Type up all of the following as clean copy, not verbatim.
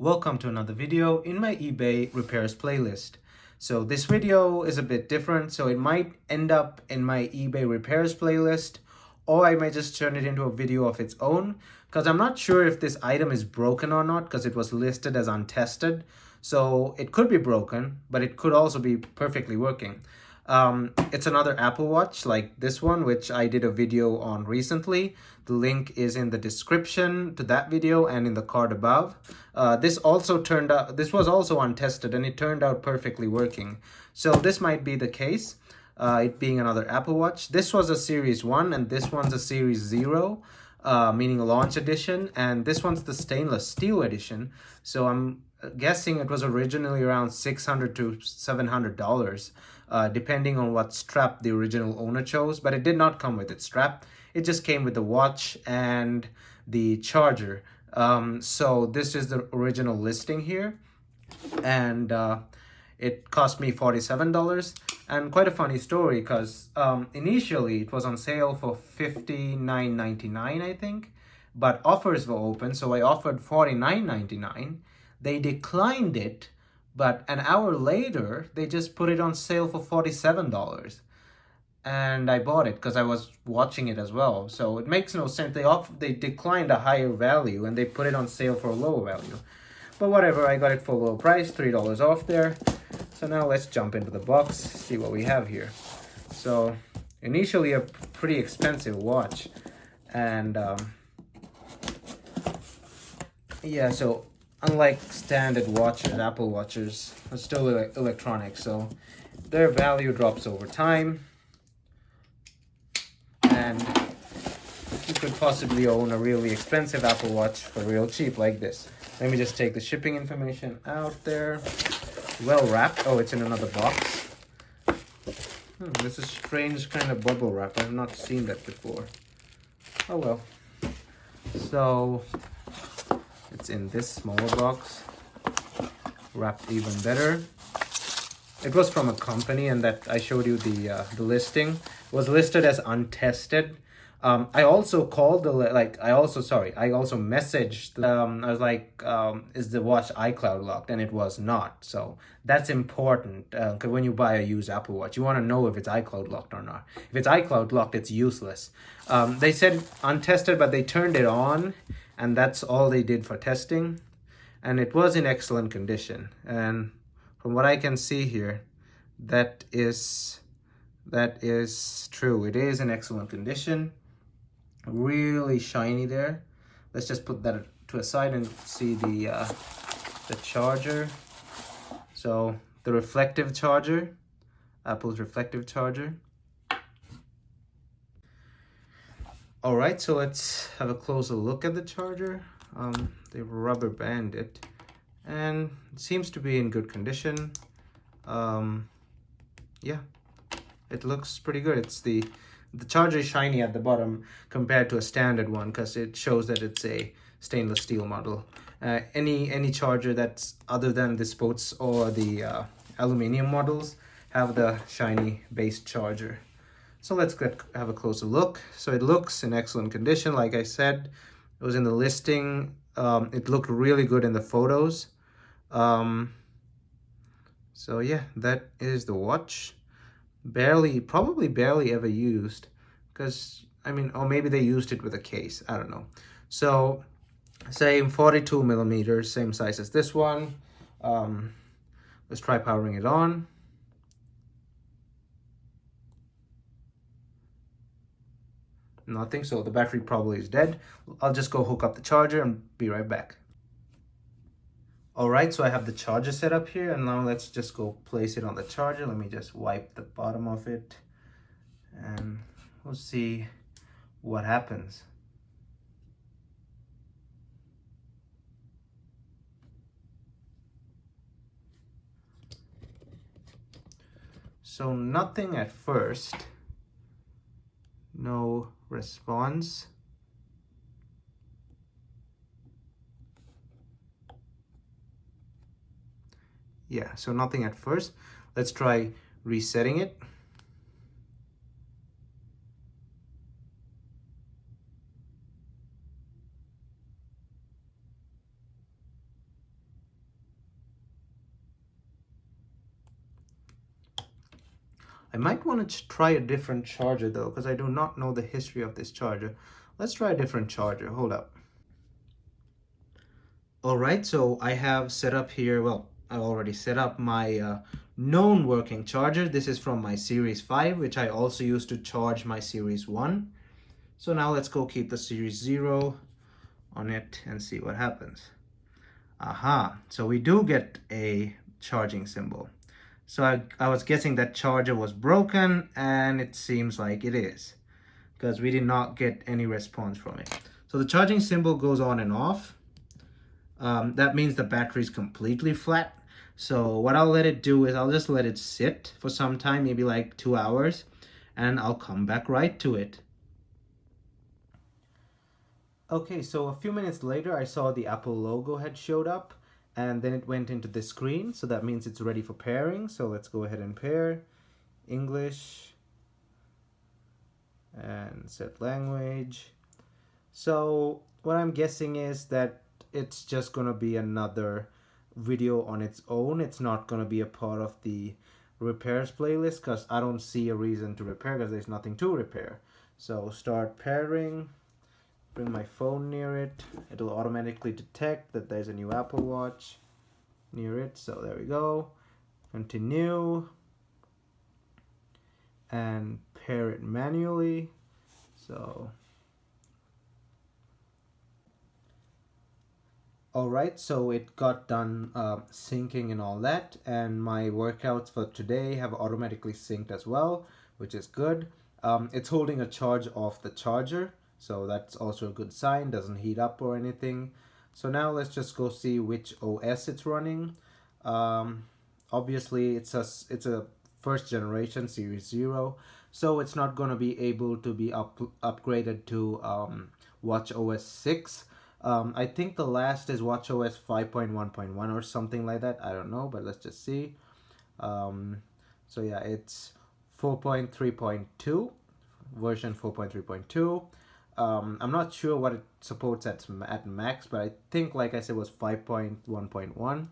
Welcome to another video in my eBay repairs playlist. So this video is a bit different, so it might end up in my eBay repairs playlist, or I may just turn it into a video of its own, because I'm not sure if this item is broken or not, because it was listed as untested. So it could be broken, but it could also be perfectly working. It's another Apple Watch like this one, which I did a video on recently. The link is in the description to that video and in the card above. This was also untested and it turned out perfectly working. So this might be the case, it being another Apple Watch. This was a Series 1 and this one's a Series 0, meaning a launch edition, and this one's the stainless steel edition. So I'm guessing it was originally around $600 to $700, depending on what strap the original owner chose, but it did not come with its strap. It just came with the watch and the charger. So this is the original listing here, and it cost me $47. And quite a funny story, because initially it was on sale for $59.99, I think, but offers were open, so I offered $49.99. They declined it, but an hour later they just put it on sale for $47. And I bought it because I was watching it as well. So it makes no sense. They declined a higher value and they put it on sale for a lower value. But whatever, I got it for a low price, $3 off there. So now let's jump into the box, see what we have here. So initially a pretty expensive watch, and yeah, so unlike standard watches, Apple watches are still electronic, so their value drops over time, and you could possibly own a really expensive Apple Watch for real cheap like this. Let me just take the shipping information out there. Well wrapped. Oh, it's in another box. This is strange kind of bubble wrap. I've not seen that before. Oh well. So it's in this smaller box, wrapped even better. It was from a company, and that I showed you the listing. It was listed as untested. I also called I also messaged. I was like, is the watch iCloud locked? And it was not. So that's important, because when you buy a used Apple Watch, you want to know if it's iCloud locked or not. If it's iCloud locked, it's useless. They said untested, but they turned it on, and that's all they did for testing. And it was in excellent condition. And from what I can see here, that is true. It is in excellent condition. Really shiny there. Let's just put that to a side and see the charger. So the reflective charger, Apple's reflective charger. All right, so let's have a closer look at the charger. They rubber band it, and it seems to be in good condition. Yeah, it looks pretty good. It's the charger is shiny at the bottom compared to a standard one, because it shows that it's a stainless steel model. Any charger that's other than the sports or the aluminum models have the shiny base charger. So let's have a closer look. So it looks in excellent condition. Like I said, it was in the listing. It looked really good in the photos. So yeah, that is the watch. Probably barely ever used, because I mean, or maybe they used it with a case, I don't know. So same 42 millimeters, same size as this one. Let's try powering it on. Nothing, so the battery probably is dead. I'll just go hook up the charger and be right back. All right, so I have the charger set up here, and now let's just go place it on the charger. Let me just wipe the bottom of it, and we'll see what happens. So nothing at first, no response. Yeah, so nothing at first. Let's try resetting it. I might want to try a different charger though, because I do not know the history of this charger. Let's try a different charger. Hold up. All right, so I have set up here, well, I already set up my known working charger. This is from my Series 5, which I also use to charge my Series 1. So now let's go keep the Series 0 on it and see what happens. Aha, so we do get a charging symbol. So I was guessing that charger was broken, and it seems like it is, because we did not get any response from it. So the charging symbol goes on and off. That means the battery is completely flat. So what I'll let it do is I'll just let it sit for some time, maybe like 2 hours, and I'll come back right to it. Okay, so a few minutes later, I saw the Apple logo had showed up, and then it went into the screen. So that means it's ready for pairing. So let's go ahead and pair English and set language. So what I'm guessing is that it's just gonna be another video on its own. It's not gonna be a part of the repairs playlist, because I don't see a reason to repair, because there's nothing to repair. So start pairing, bring my phone near it. It'll automatically detect that there's a new Apple Watch near it. So there we go. Continue and pair it manually. So alright, so it got done syncing and all that, and my workouts for today have automatically synced as well, which is good. It's holding a charge off the charger, so that's also a good sign. Doesn't heat up or anything. So now let's just go see which OS it's running. Obviously it's a first generation Series 0, so it's not going to be able to be upgraded to watchOS 6. I think the last is watchOS 5.1.1 or something like that. I don't know, but let's just see. So yeah, it's 4.3.2, version 4.3.2. I'm not sure what it supports at max, but I think, like I said, was 5.1.1.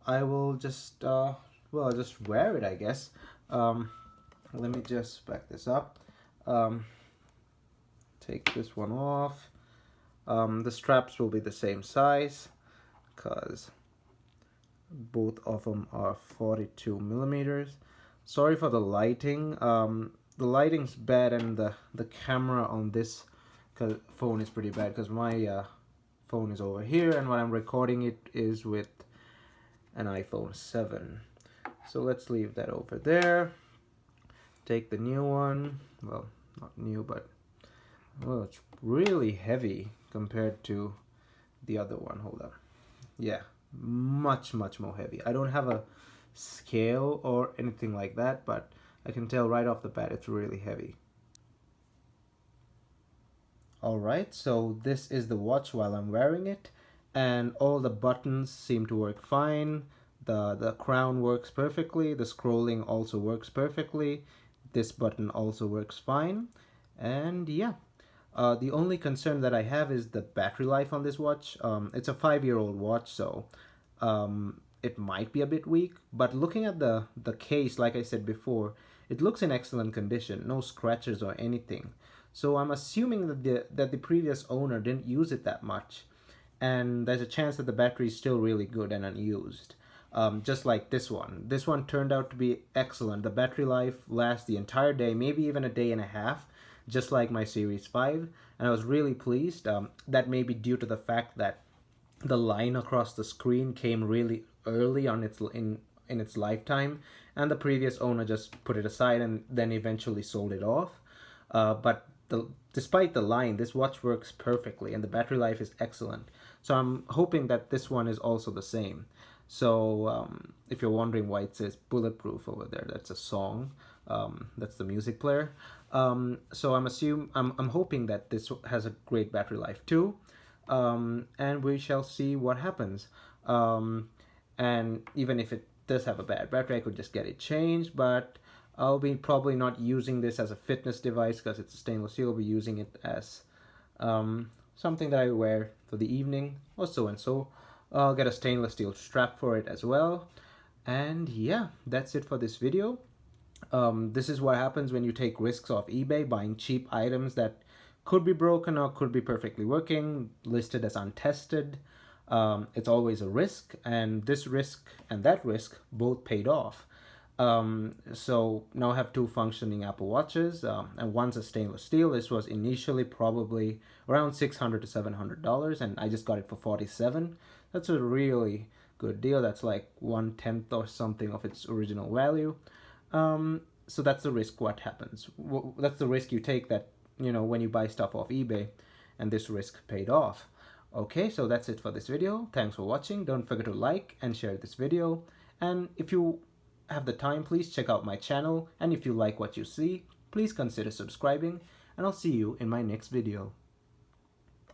I will just, well, I'll just wear it, I guess. Let me just back this up. Take this one off. The straps will be the same size, because both of them are 42 millimeters. Sorry for the lighting. The lighting's bad, and the camera on this phone is pretty bad, because my phone is over here, and when I'm recording it is with an iPhone 7. So let's leave that over there. Take the new one. Well, not new, but well, it's really heavy compared to the other one. Hold up. Yeah, much more heavy. I don't have a scale or anything like that, but I can tell right off the bat it's really heavy. Alright, so this is the watch while I'm wearing it, and all the buttons seem to work fine. The crown works perfectly, the scrolling also works perfectly, this button also works fine, and yeah. The only concern that I have is the battery life on this watch. It's a 5-year-old watch, so it might be a bit weak, but looking at the case, like I said before, it looks in excellent condition, no scratches or anything. So I'm assuming that the previous owner didn't use it that much, and there's a chance that the battery is still really good and unused. Just like this one. This one turned out to be excellent. The battery life lasts the entire day, maybe even a day and a half, just like my Series 5, and I was really pleased. That may be due to the fact that the line across the screen came really early on in its lifetime, and the previous owner just put it aside and then eventually sold it off. But despite the line, this watch works perfectly, and the battery life is excellent. So I'm hoping that this one is also the same. So if you're wondering why it says bulletproof over there, that's a song. That's the music player. So I'm hoping that this has a great battery life too, and we shall see what happens. And even if it does have a bad battery, I could just get it changed, but I'll be probably not using this as a fitness device because it's a stainless steel. I'll be using it as something that I wear for the evening or so and so. I'll get a stainless steel strap for it as well. And yeah, that's it for this video. This is what happens when you take risks off eBay, buying cheap items that could be broken or could be perfectly working, listed as untested. It's always a risk, and this risk and that risk both paid off. So now I have two functioning Apple Watches, and one's a stainless steel. This was initially probably around $600 to $700, and I just got it for $47. That's a really good deal. That's like 1/10 or something of its original value. So that's the risk. What happens? That's the risk you take, that when you buy stuff off eBay, and this risk paid off. Okay, so that's it for this video. Thanks for watching. Don't forget to like and share this video. And if you have the time, please check out my channel. And if you like what you see, please consider subscribing. And I'll see you in my next video.